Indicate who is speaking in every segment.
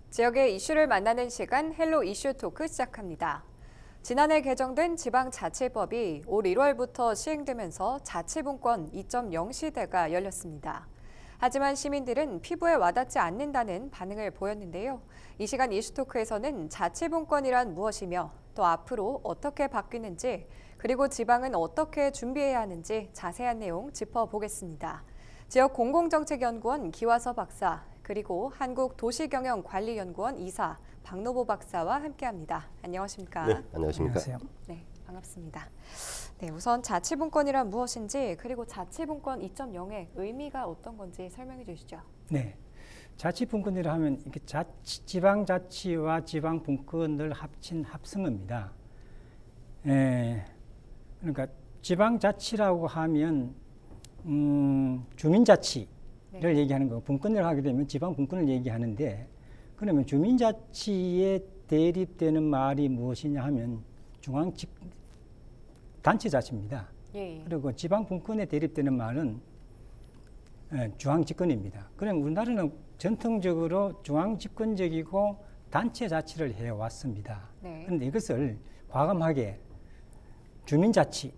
Speaker 1: 지역의 이슈를 만나는 시간 헬로 이슈 토크 시작합니다. 지난해 개정된 지방자치법이 올 1월부터 시행되면서 자치분권 2.0 시대가 열렸습니다. 하지만 시민들은 피부에 와닿지 않는다는 반응을 보였는데요. 이 시간 이슈 토크에서는 자치분권이란 무엇이며 또 앞으로 어떻게 바뀌는지 그리고 지방은 어떻게 준비해야 하는지 자세한 내용 짚어보겠습니다. 지역 공공정책연구원 기화서 박사 그리고 한국도시경영관리연구원 이사 박노보 박사와 함께합니다. 안녕하십니까?
Speaker 2: 네, 안녕하십니까?
Speaker 3: 안녕하세요.
Speaker 1: 네, 반갑습니다. 네, 우선 자치분권이란 무엇인지 그리고 자치분권 2.0의 의미가 어떤 건지 설명해 주시죠.
Speaker 3: 네, 자치분권이라 하면 이렇게 지방자치와 지방분권을 합친 합성어입니다. 그러니까 지방자치라고 하면 주민자치를 얘기하는 거고 분권을 하게 되면 지방분권을 얘기하는데 그러면 주민자치에 대립되는 말이 무엇이냐 하면 단체자치입니다.
Speaker 1: 예.
Speaker 3: 그리고 지방분권에 대립되는 말은 중앙집권입니다. 그럼 우리나라는 전통적으로 중앙집권적이고 단체자치를 해왔습니다.
Speaker 1: 네.
Speaker 3: 그런데 이것을 과감하게 주민자치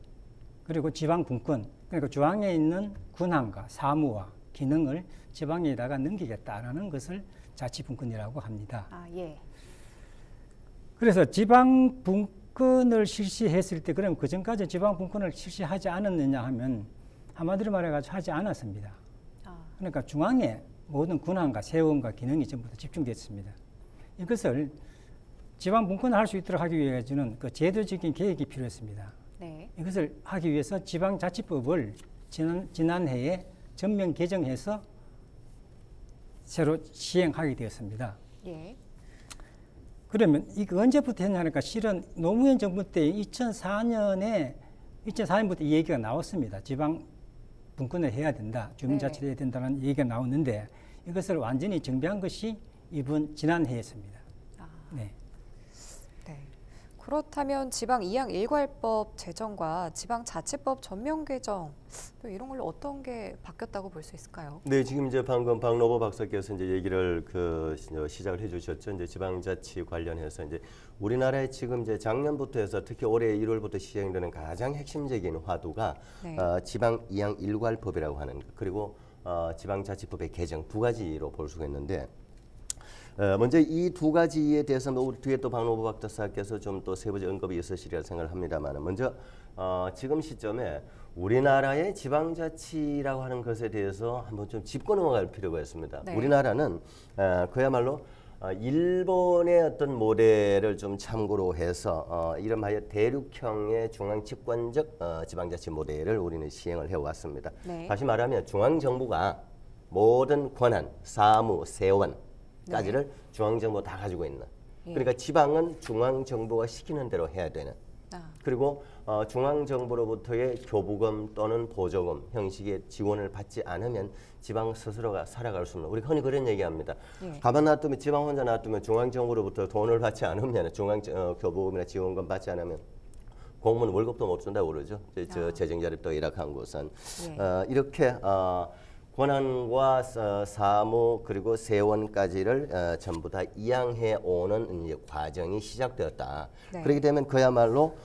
Speaker 3: 그리고 지방분권 그러니까 중앙에 있는 권한과 사무와 기능을 지방에다가 넘기겠다라는 것을 자치분권이라고 합니다.
Speaker 1: 아, 예.
Speaker 3: 그래서 지방분권을 실시했을 때 그럼 그전까지 지방분권을 실시하지 않았느냐 하면 한마디로 말해가지고 하지 않았습니다. 그러니까 중앙에 모든 권한과 세원과 기능이 전부 다 집중됐습니다. 이것을 지방분권을 할 수 있도록 하기 위해서는 그 제도적인 계획이 필요했습니다.
Speaker 1: 네.
Speaker 3: 이것을 하기 위해서 지방자치법을 지난해에 전면 개정해서 새로 시행하게 되었습니다.
Speaker 1: 예.
Speaker 3: 그러면 이거 언제부터 했냐니까 실은 노무현 정부 때 2004년부터 이 얘기가 나왔습니다. 지방 분권을 해야 된다, 주민자치를 해야 된다는 얘기가 나왔는데 이것을 완전히 정비한 것이 지난해였습니다. 네.
Speaker 1: 네. 그렇다면 지방 이양 일괄법 제정과 지방자치법 전면 개정 또 이런 걸로 어떤 게 바뀌었다고 볼 수 있을까요?
Speaker 2: 네, 지금 이제 방금 박노보 박사께서 이제 얘기를 시작을 해주셨죠. 이제 지방자치 관련해서 이제 우리나라에 지금 이제 작년부터 해서 특히 올해 1월부터 시행되는 가장 핵심적인 화두가
Speaker 1: 네.
Speaker 2: 지방 이양 일괄법이라고 하는 것 그리고 지방자치법의 개정 두 가지로 볼 수가 있는데. 먼저 이 두 가지에 대해서 우리 뒤에 또 박노보 박사께서 좀 또 세부적 언급이 있으시리라 생각을 합니다만 먼저 지금 시점에 우리나라의 지방자치라고 하는 것에 대해서 한번 좀 짚고 넘어갈 필요가 있습니다.
Speaker 1: 네.
Speaker 2: 우리나라는 그야말로 일본의 어떤 모델을 좀 참고로 해서 이름하여 대륙형의 중앙집권적 지방자치 모델을 우리는 시행을 해왔습니다.
Speaker 1: 네.
Speaker 2: 다시 말하면 중앙정부가 모든 권한, 사무, 세원 까지를 중앙정부가 다 가지고 있는. 그러니까 지방은 중앙정부가 시키는 대로 해야 되는. 그리고 중앙정부로부터의 교부금 또는 보조금 형식의 지원을 받지 않으면 지방 스스로가 살아갈 수 없는. 우리 흔히 그런 얘기합니다. 가만 놔두면 지방 혼자 놔두면 중앙정부로부터 돈을 받지 않으면 교부금이나 지원금 받지 않으면 공무원 월급도 못 준다고 그러죠. 재정자립도 일약한 곳은 이렇게. 권한과 사무 그리고 세원까지를 전부 다 이양해 오는 이제 과정이 시작되었다.
Speaker 1: 네.
Speaker 2: 그렇게 되면 그야말로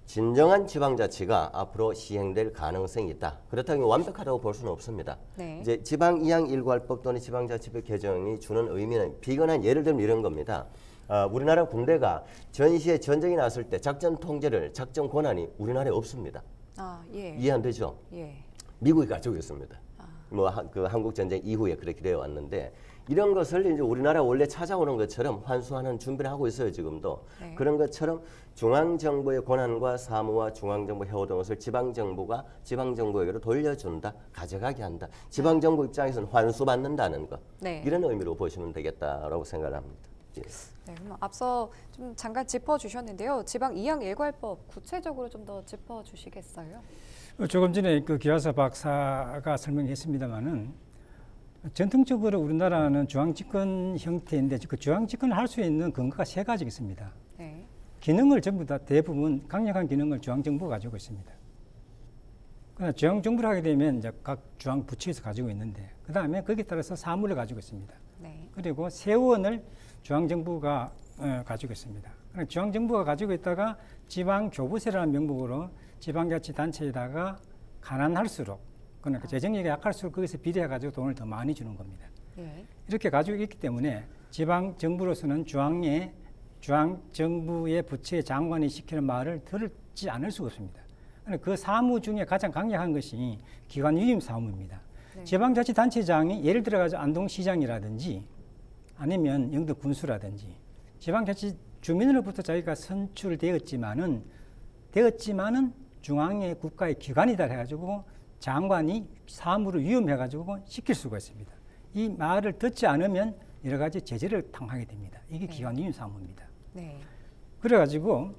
Speaker 2: 진정한 지방자치가 앞으로 시행될 가능성이 있다. 그렇다면 완벽하다고 볼 수는 없습니다.
Speaker 1: 네.
Speaker 2: 이제 지방 이양 일괄법 또는 지방자치법 개정이 주는 의미는 비근한 예를 들면 이런 겁니다. 우리나라 군대가 전시에 전쟁이 났을 때 작전 통제를 작전 권한이 우리나라에 없습니다.
Speaker 1: 예.
Speaker 2: 이해 안 되죠?
Speaker 1: 예.
Speaker 2: 미국이 가지고 있습니다. 그 한국 전쟁 이후에 그렇게 되어 왔는데 이런 것을 이제 우리나라 원래 찾아오는 것처럼 환수하는 준비를 하고 있어요 지금도.
Speaker 1: 네.
Speaker 2: 그런 것처럼 중앙 정부의 권한과 사무와 중앙 정부 해오던 것을 지방 정부가 지방 정부에게로 돌려준다, 가져가게 한다. 지방 정부 입장에서는 환수받는다는 것.
Speaker 1: 네.
Speaker 2: 이런 의미로 보시면 되겠다라고 생각을 합니다. 예.
Speaker 1: 네, 그럼 앞서 좀 잠깐 짚어주셨는데요. 지방 이양 일괄법 구체적으로 좀 더 짚어주시겠어요?
Speaker 3: 조금 전에 그 기화서 박사가 설명했습니다마는 전통적으로 우리나라는 중앙집권 형태인데 그 중앙집권을 할 수 있는 근거가 세 가지 있습니다.
Speaker 1: 네.
Speaker 3: 기능을 전부 다 대부분 강력한 기능을 중앙정부가 가지고 있습니다. 그러나 중앙정부를 하게 되면 이제 각 중앙부처에서 가지고 있는데 그 다음에 거기에 따라서 사무를 가지고 있습니다.
Speaker 1: 네.
Speaker 3: 그리고 세원을 중앙정부가 가지고 있습니다. 중앙정부가 가지고 있다가 지방교부세라는 명목으로 지방자치단체에다가 가난할수록 그러니까 재정력이 약할수록 거기서 비례해가지고 돈을 더 많이 주는 겁니다. 예. 이렇게 가지고 있기 때문에 지방정부로서는 중앙정부의 부처의 장관이 시키는 말을 들지 않을 수가 없습니다. 그 사무 중에 가장 강력한 것이 기관유임 사무입니다. 네. 지방자치단체장이 예를 들어가지고 안동시장이라든지 아니면 영도군수라든지 지방자치 주민으로부터 자기가 선출되었지만은 중앙의 국가의 기관이다 해가지고 장관이 사무를 위임해가지고 시킬 수가 있습니다. 이 말을 듣지 않으면 여러 가지 제재를 당하게 됩니다. 이게 네. 기관유임 사무입니다. 네. 그래가지고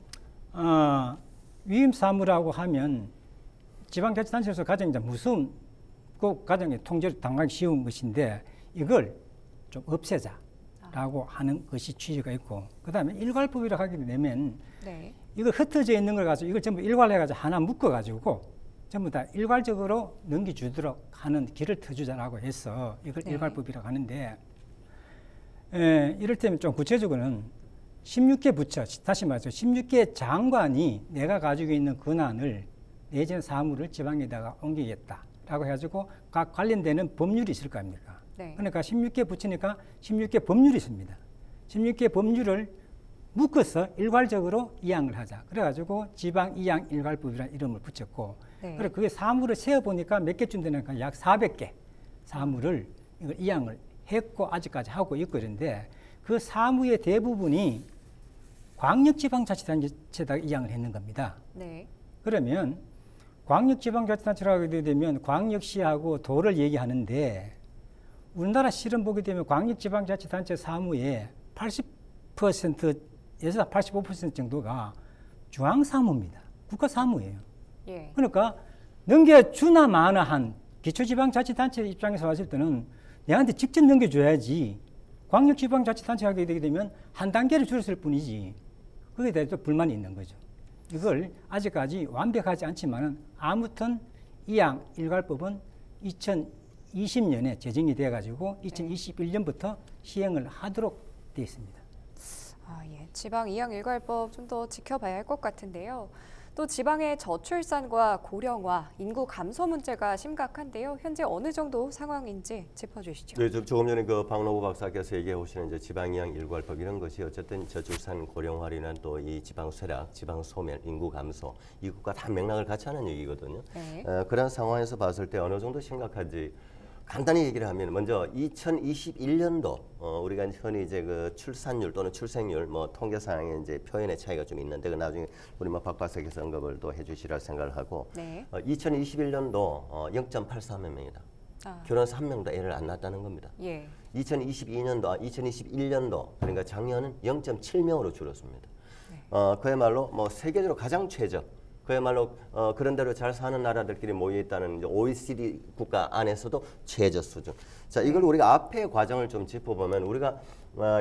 Speaker 3: 위임 사무라고 하면 지방자치단체에서 가장 이제 무섭고 가장 통제를 당하기 쉬운 것인데 이걸 좀 없애자라고 하는 것이 취지가 있고 그 다음에 일괄법이라고 하게 되면 네. 이걸 흩어져 있는 걸 가지고 이걸 전부 일괄해가지고 하나 묶어가지고 전부 다 일괄적으로 넘겨주도록 하는 길을 터주자라고 해서 이걸 네. 일괄법이라고 하는데 이를테면 좀 구체적으로는 16개 부처, 다시 말해서 16개 장관이 내가 가지고 있는 권한을 내지는 사무를 지방에다가 옮기겠다라고 해가지고 각 관련되는 법률이 있을 거 아닙니까? 네. 그러니까 16개 부처니까 16개 법률이 있습니다. 16개 법률을 묶어서 일괄적으로 이양을 하자. 그래가지고 지방 이양 일괄법이라는 이름을 붙였고, 네. 그래 그게 사무를 세어보니까 몇 개쯤 되니까 약 400개 사무를 이걸 이양을 했고 아직까지 하고 있고 이런데 그 사무의 대부분이 광역지방자치단체에다가 이양을 했는 겁니다. 네. 그러면 광역지방자치단체라고 하게 되면 광역시하고 도를 얘기하는데 우리나라 실은 보게 되면 광역지방자치단체 사무의 80%에서 85% 정도가 중앙사무입니다. 국가사무예요. 예. 그러니까 넘겨주나 마나한 기초지방자치단체 입장에서 봤을 때는 내한테 직접 넘겨줘야지 광역지방자치단체가 하게 되게 되면 한 단계를 줄였을 뿐이지 거기에 대해서 불만이 있는 거죠. 이걸 아직까지 완벽하지 않지만은 아무튼 이양 일괄법은 2020년에 제정이 돼가지고 2021년부터 시행을 하도록 되어 있습니다.
Speaker 1: 예. 지방 이양 일괄법 좀 더 지켜봐야 할 것 같은데요. 또 지방의 저출산과 고령화, 인구 감소 문제가 심각한데요. 현재 어느 정도 상황인지 짚어주시죠.
Speaker 2: 네, 조금 전에 그 박노부 박사께서 얘기해 오시는 이제 지방 이양 일괄법 이런 것이 어쨌든 저출산, 고령화라는 또 이 지방 쇠락, 지방 소멸, 인구 감소 이것과 다 맥락을 같이 하는 얘기거든요. 네. 그런 상황에서 봤을 때 어느 정도 심각한지. 간단히 얘기를 하면 먼저 2021년도 우리가 흔히 이제 그 출산율 또는 출생률 뭐 통계상의 이제 표현의 차이가 좀 있는데 그 나중에 우리 뭐 박 박사께서 언급을 또 해주시라 생각을 하고 네. 2021년도 0.83명이다. 결혼해서 한 명도 애를 안 낳았다는 겁니다. 예. 2021년도 그러니까 작년은 0.7명으로 줄었습니다. 네. 그야말로 뭐 세계적으로 가장 최저. 그야말로 그런 대로 잘 사는 나라들끼리 모여있다는 OECD 국가 안에서도 최저 수준. 자, 이걸 우리가 앞의 과정을 좀 짚어보면 우리가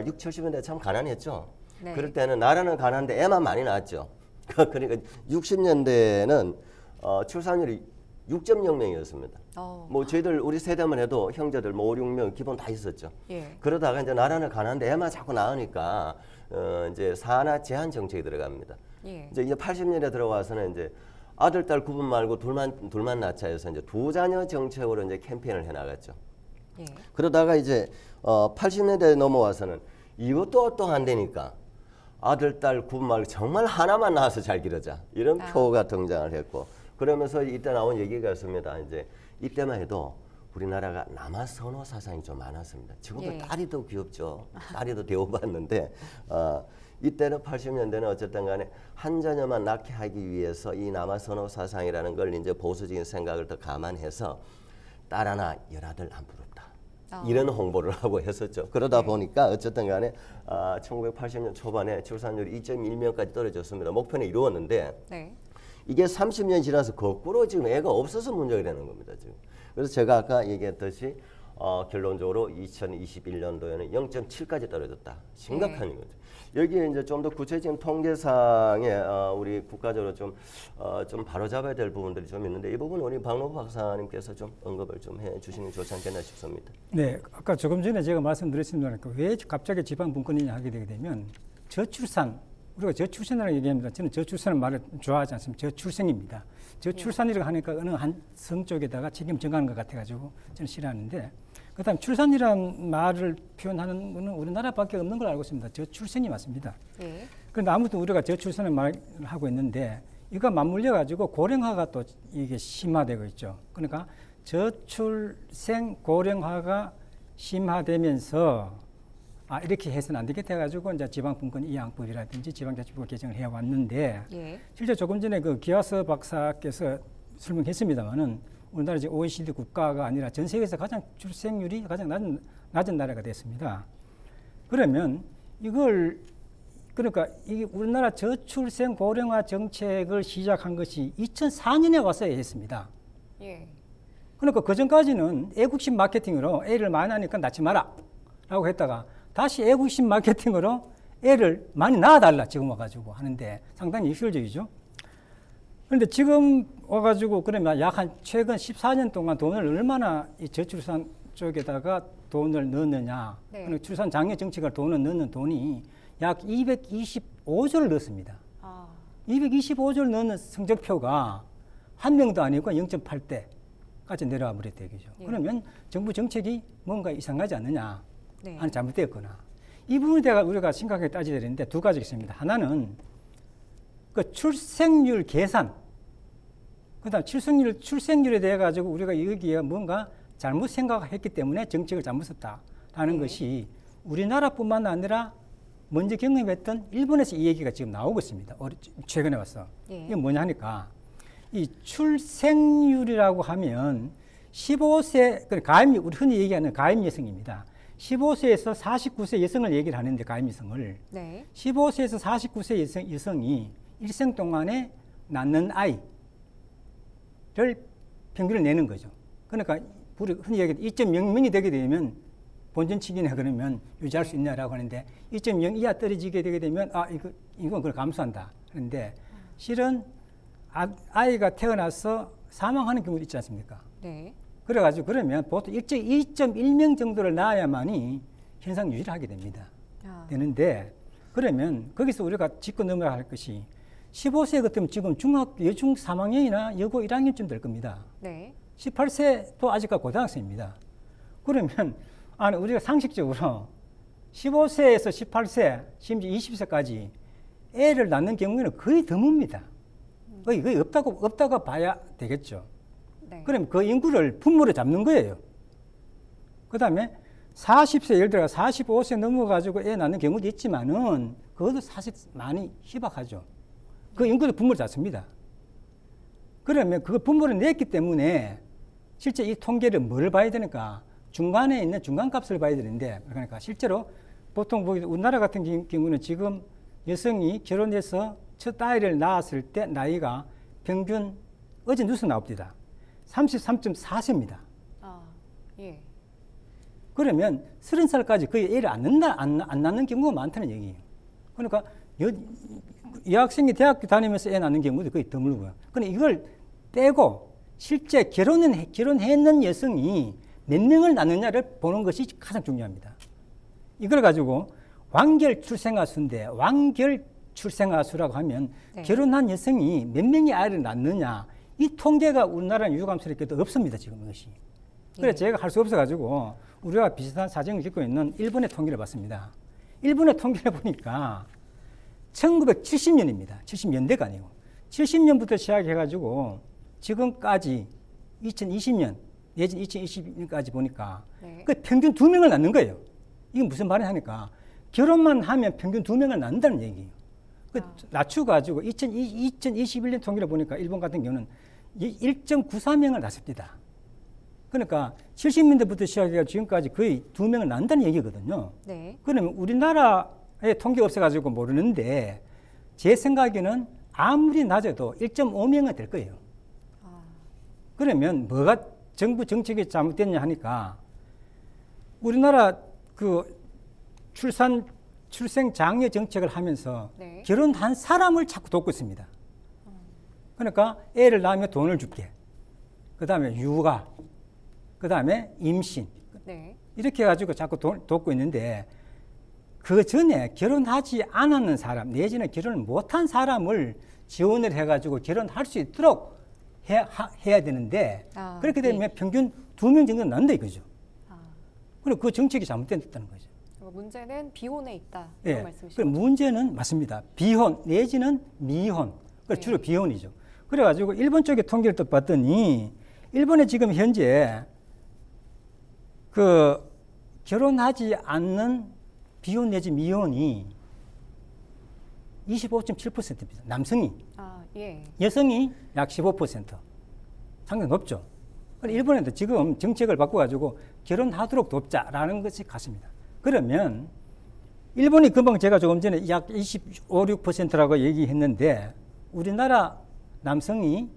Speaker 2: 60, 70년대 참 가난했죠. 네. 그럴 때는 나라는 가난한데 애만 많이 낳았죠. 그러니까 60년대에는 출산율이 6.0명이었습니다. 뭐 저희들 우리 세대만 해도 형제들 뭐 5, 6명 기본 다 있었죠. 예. 그러다가 이제 나라는 가난한데 애만 자꾸 낳으니까 이제 산하 제한 정책이 들어갑니다. 예. 이제 80년대 들어와서는 이제 아들, 딸 구분 말고 둘만 낳자 해서 이제 두 자녀 정책으로 이제 캠페인을 해 나갔죠. 예. 그러다가 이제 80년대 넘어와서는 이것도 또 안 되니까 아들, 딸 구분 말고 정말 하나만 낳아서 잘 기르자 이런 표가 등장을 했고 그러면서 이때 나온 얘기가 있습니다. 이제 이때만 해도 우리나라가 남아 선호 사상이 좀 많았습니다. 지금도 예. 딸이 더 귀엽죠. 딸이 더 대우받는데 이때는 80년대는 어쨌든 간에 한 자녀만 낳게 하기 위해서 이 남아 선호 사상이라는 걸 이제 보수적인 생각을 더 감안해서 딸 하나 열아들 안 부럽다. 이런 홍보를 하고 했었죠. 그러다 보니까 어쨌든 간에 1980년 초반에 출산율이 2.1명까지 떨어졌습니다. 목표는 이루었는데 네. 이게 30년 지나서 거꾸로 지금 애가 없어서 문제가 되는 겁니다. 지금. 그래서 제가 아까 얘기했듯이 결론적으로 2021년도에는 0.7까지 떨어졌다. 심각한 거죠. 여기에 이제 좀 더 구체적인 통계상에 우리 국가적으로 좀 바로잡아야 될 부분들이 좀 있는데 이 부분 우리 박노부 박사님께서 좀 언급을 좀 해주시는 게 좋지 않겠나 싶습니다.
Speaker 3: 네, 아까 조금 전에 제가 말씀드렸습니다. 왜 갑자기 지방 분권이냐 하게 되게 되면 저출산, 우리가 저출산이라고 얘기합니다. 저는 저출산을 말을 좋아하지 않습니다. 저출생입니다. 저출산이라고 하니까 어느 한 성 쪽에다가 책임 정하는 것 같아가지고 저는 싫어하는데, 그다음 출산이라는 말을 표현하는 것은 우리나라밖에 없는 걸 알고 있습니다. 저출생이 맞습니다. 그런데 아무튼 우리가 저출산을 말하고 있는데 이거 맞물려 가지고 고령화가 또 이게 심화되고 있죠. 그러니까 저출생 고령화가 심화되면서 이렇게 해서는 안 되겠다 해가지고 이제 지방분권 이양법이라든지 지방자치법 개정을 해왔는데 실제 조금 전에 그 기화서 박사께서 설명했습니다만은 우리나라 이제 OECD 국가가 아니라 전 세계에서 가장 출생률이 가장 낮은 나라가 됐습니다. 그러면 그러니까 이게 우리나라 저출생 고령화 정책을 시작한 것이 2004년에 와서야 했습니다. 그러니까 그 전까지는 애국심 마케팅으로 애를 많이 낳으니까 낳지 마라 라고 했다가 다시 애국심 마케팅으로 애를 많이 낳아달라 지금 와가지고 하는데 상당히 효율적이죠. 그런데 지금 와가지고 그러면 약 한 최근 14년 동안 돈을 얼마나 이 저출산 쪽에다가 돈을 넣느냐. 그리고 출산 장려 정책을 돈을 넣는 돈이 약 225조를 넣었습니다. 225조를 넣는 성적표가 한 명도 아니고 0.8대까지 내려와 버렸다 얘기죠. 그러면 정부 정책이 뭔가 이상하지 않느냐. 아니 잘못되었거나. 이 부분에 대해 우리가 심각하게 따져야 되는데 두 가지가 있습니다. 하나는 그 출생률 계산, 그다음 출생률에 대해 가지고 우리가 여기에 뭔가 잘못 생각했기 때문에 정책을 잘못 썼다라는 것이 우리나라뿐만 아니라 먼저 경험했던 일본에서 이 얘기가 지금 나오고 있습니다. 최근에 와서. 이게 뭐냐 하니까 이 출생률이라고 하면 15세, 가임, 우리 흔히 얘기하는 가임 여성입니다. 15세에서 49세 여성을 얘기를 하는데 가임 여성을 15세에서 49세 여성이 일생 동안에 낳는 아이를 평균을 내는 거죠. 그러니까 우리 흔히 얘기하는 2.0명이 되게 되면 본전치기나 그러면 유지할 수 있냐라고 하는데 2.0 이하 떨어지게 되게 되면 이건 그걸 감수한다 하는데 실은 아이가 태어나서 사망하는 경우도 있지 않습니까? 그래가지고 그러면 보통 2.1명 정도를 낳아야만이 현상 유지를 하게 됩니다. 되는데 그러면 거기서 우리가 짚고 넘어야 할 것이 15세 같으면 지금 중학교 여중 3학년이나 여고 1학년쯤 될 겁니다. 18세도 아직까지 고등학생입니다. 그러면 우리가 상식적으로 15세에서 18세, 심지어 20세까지 애를 낳는 경우에는 거의 드뭅니다. 거의 없다고 봐야 되겠죠. 그럼 그 인구를 분모로 잡는 거예요. 그 다음에 40세, 예를 들어 45세 넘어가지고 애 낳는 경우도 있지만은 그것도 사실 많이 희박하죠. 그 인구도 분모를 잡습니다. 그러면 그 분모를 냈기 때문에 실제 이 통계를 뭘 봐야 되니까 중간에 있는 중간값을 봐야 되는데 그러니까 실제로 보통 우리나라 같은 경우는 지금 여성이 결혼해서 첫 아이를 낳았을 때 나이가 평균 어제 뉴스 나옵니다. 33.4세입니다. 그러면 30살까지 거의 애를 안 낳는 경우가 많다는 얘기예요. 그러니까 여학생이 대학교 다니면서 애 낳는 경우도 거의 드물고요. 그런데 이걸 떼고 실제 결혼했는 여성이 몇 명을 낳느냐를 보는 것이 가장 중요합니다. 이걸 가지고 완결 출생아 수인데 완결 출생아 수라고 하면 결혼한 여성이 몇 명의 아이를 낳느냐 이 통계가 우리나라는 유감스럽게도 없습니다. 지금 이것이. 그래서 제가 할 수 없어가지고 우리가 비슷한 사정을 겪고 있는 일본의 통계를 봤습니다. 일본의 통계를 보니까 1970년입니다. 70년대가 아니고 70년부터 시작해가지고 지금까지 2020년 내지 2020년까지 보니까 그 평균 2명을 낳는 거예요. 이게 무슨 말이 하니까 결혼만 하면 평균 2명을 낳는다는 얘기예요. 낮춰가지고 2021년 통계를 보니까 일본 같은 경우는 1.94명을 낳습니다. 그러니까 70년대부터 시작해서 지금까지 거의 2명을 낳는다는 얘기거든요. 그러면 우리나라에 통계 없어가지고 모르는데 제 생각에는 아무리 낮아도 1.5명은 될 거예요. 그러면 뭐가 정부 정책이 잘못됐냐 하니까 우리나라 그 출생 장려 정책을 하면서
Speaker 1: 네.
Speaker 3: 결혼한 사람을 자꾸 돕고 있습니다. 그러니까 애를 낳으면 돈을 줄게. 그 다음에 육아, 그 다음에 임신.
Speaker 1: 네.
Speaker 3: 이렇게 해가지고 자꾸 돕고 있는데 그 전에 결혼하지 않았는 사람 내지는 결혼을 못한 사람을 지원을 해가지고 결혼할 수 있도록 해야 되는데 그렇게 되면
Speaker 1: 네.
Speaker 3: 평균 2명 정도 난다 이거죠.
Speaker 1: 아.
Speaker 3: 그리고 그 정책이 잘못됐다는 거죠.
Speaker 1: 문제는 비혼에 있다.
Speaker 3: 예.
Speaker 1: 이런 말씀이시죠?
Speaker 3: 그 문제는 맞습니다. 비혼 내지는 미혼.
Speaker 1: 네.
Speaker 3: 주로 비혼이죠. 그래가지고 일본 쪽에 통계를 또 봤더니 일본에 지금 현재 그 결혼하지 않는 비혼 내지 미혼이 25.7%입니다. 남성이.
Speaker 1: 예.
Speaker 3: 여성이 약 15%. 상당히 높죠. 일본에도 지금 정책을 바꿔가지고 결혼하도록 돕자라는 것이 같습니다. 그러면 일본이 금방 제가 조금 전에 약 25, 6%라고 얘기했는데 우리나라 남성이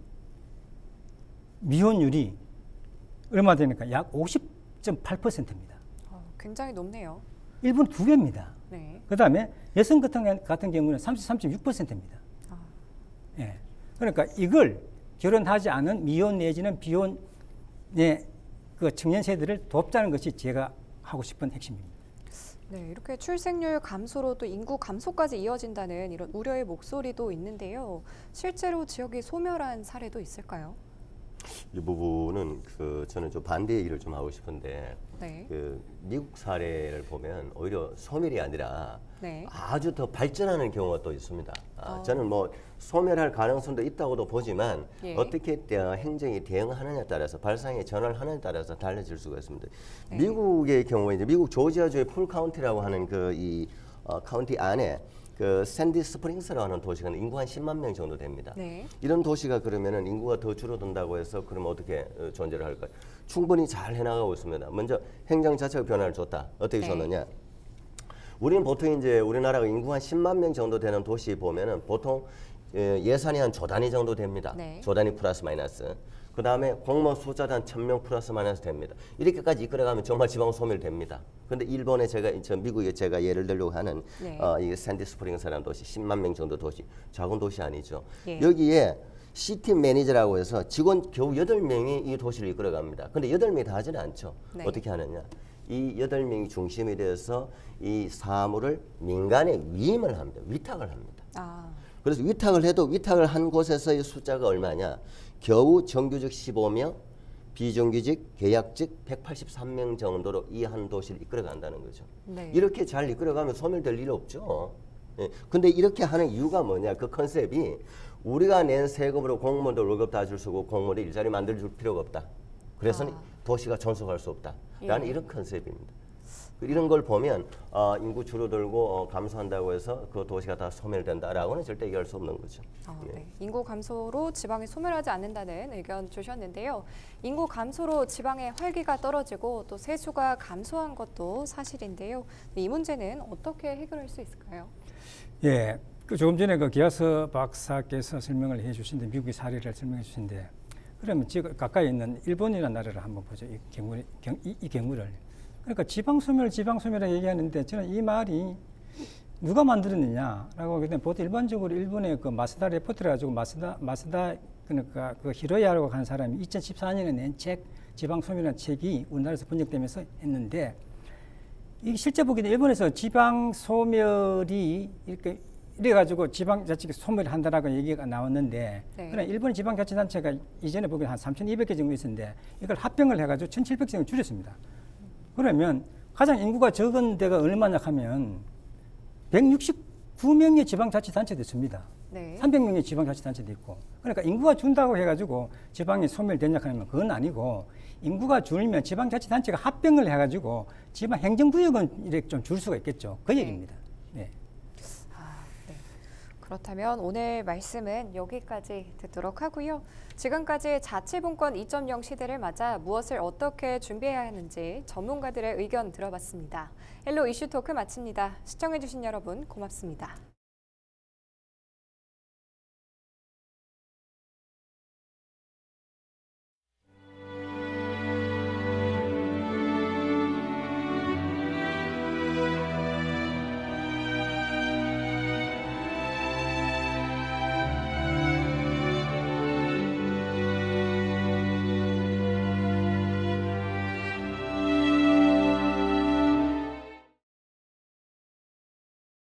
Speaker 3: 미혼율이 얼마 되니까 약 50.8%입니다.
Speaker 1: 굉장히 높네요.
Speaker 3: 일본 2배입니다.
Speaker 1: 네.
Speaker 3: 그 다음에 여성 같은 경우는 33.6%입니다. 예. 그러니까 이걸 결혼하지 않은 미혼 내지는 비혼의 그 청년 세대를 돕자는 것이 제가 하고 싶은 핵심입니다.
Speaker 1: 네, 이렇게 출생률 감소로 또 인구 감소까지 이어진다는 이런 우려의 목소리도 있는데요. 실제로 지역이 소멸한 사례도 있을까요?
Speaker 2: 이 부분은 저는 좀 반대 얘기를 좀 하고 싶은데
Speaker 1: 네.
Speaker 2: 미국 사례를 보면 오히려 소멸이 아니라
Speaker 1: 네.
Speaker 2: 아주 더 발전하는 경우가 또 있습니다. 저는 뭐 소멸할 가능성도 있다고도 보지만
Speaker 1: 예.
Speaker 2: 어떻게 행정이 대응하느냐에 따라서 발상의 전환을 하느냐에 따라서 달라질 수가 있습니다.
Speaker 1: 네.
Speaker 2: 미국의 경우에 이제 미국 조지아주의 풀 카운티라고 하는 카운티 안에 샌디 스프링스라고 하는 도시가 인구 한 10만 명 정도 됩니다.
Speaker 1: 네.
Speaker 2: 이런 도시가 그러면은 인구가 더 줄어든다고 해서 그러면 어떻게 존재를 할까요? 충분히 잘 해나가고 있습니다. 먼저 행정 자체가 변화를 줬다. 어떻게
Speaker 1: 네.
Speaker 2: 줬느냐? 우리는 보통 이제 우리나라가 인구 한 10만 명 정도 되는 도시 보면은 보통 예산이 한 조 단위 정도 됩니다.
Speaker 1: 네.
Speaker 2: 조 단위 플러스 마이너스. 그 다음에 공무원 숫자도 한 1000명 플러스 마이너스 됩니다. 이렇게까지 이끌어가면 정말 지방 소멸됩니다. 그런데 일본에 미국에 제가 예를 들려고 하는
Speaker 1: 네.
Speaker 2: 이 샌디 스프링스라는 도시 10만 명 정도 도시 작은 도시 아니죠.
Speaker 1: 예.
Speaker 2: 여기에 시티 매니저라고 해서 직원 겨우 8명이 이 도시를 이끌어갑니다. 근데 8명이 다 하지는 않죠.
Speaker 1: 네.
Speaker 2: 어떻게 하느냐. 이 8명이 중심이 되어서 이 사무를 민간에 위임을 합니다. 위탁을 합니다. 그래서 위탁을 해도 위탁을 한 곳에서의 숫자가 얼마냐. 겨우 정규직 15명, 비정규직, 계약직 183명 정도로 이 한 도시를 이끌어간다는 거죠.
Speaker 1: 네.
Speaker 2: 이렇게 잘 이끌어가면 소멸될 일 없죠. 근데 이렇게 하는 이유가 뭐냐. 그 컨셉이 우리가 낸 세금으로 공무원들 월급 다 줄 수고 공무원들 일자리 만들어줄 필요가 없다. 그래서 도시가 존속할 수 없다. 라는 이런 컨셉입니다. 이런 걸 보면 인구 줄어들고 감소한다고 해서 그 도시가 다 소멸된다라고는 절대 얘기할 수 없는 거죠.
Speaker 1: 네. 인구 감소로 지방이 소멸하지 않는다는 의견 주셨는데요. 인구 감소로 지방의 활기가 떨어지고 또 세수가 감소한 것도 사실인데요. 이 문제는 어떻게 해결할 수 있을까요?
Speaker 3: 예, 조금 전에 기아서 박사께서 설명을 해주신데 미국의 사례를 설명해 주신데 그러면 지금 가까이 있는 일본이라는 나라를 한번 보죠. 이 경우를. 그러니까 지방소멸을 얘기하는데 저는 이 말이 누가 만들었느냐라고 하기 때문에 보통 일반적으로 일본의 마스다 레포트를 가지고 마스다 그러니까 히로야라고 하는 사람이 2014년에 낸 책 지방소멸이라는 책이 우리나라에서 번역되면서 했는데 이게 실제 보기에는 일본에서 지방소멸이 이래가지고 지방자치가 소멸을 한다라고 얘기가 나왔는데
Speaker 1: 네.
Speaker 3: 그러나 일본 지방자치단체가 이전에 보기에는 한 3,200개 정도 있었는데 이걸 합병을 해가지고 1,700개 줄였습니다. 그러면 가장 인구가 적은 데가 얼마냐 하면 169명의 지방자치단체도 있습니다.
Speaker 1: 네.
Speaker 3: 300명의 지방자치단체도 있고 그러니까 인구가 준다고 해가지고 지방이 소멸되냐 하면 그건 아니고 인구가 줄면 지방자치단체가 합병을 해가지고 지방 행정구역은 이렇게 좀 줄 수가 있겠죠. 그 얘기입니다. 네.
Speaker 1: 네. 그렇다면 오늘 말씀은 여기까지 듣도록 하고요. 지금까지 자치분권 2.0 시대를 맞아 무엇을 어떻게 준비해야 하는지 전문가들의 의견 들어봤습니다. 헬로 이슈 토크 마칩니다. 시청해주신 여러분 고맙습니다.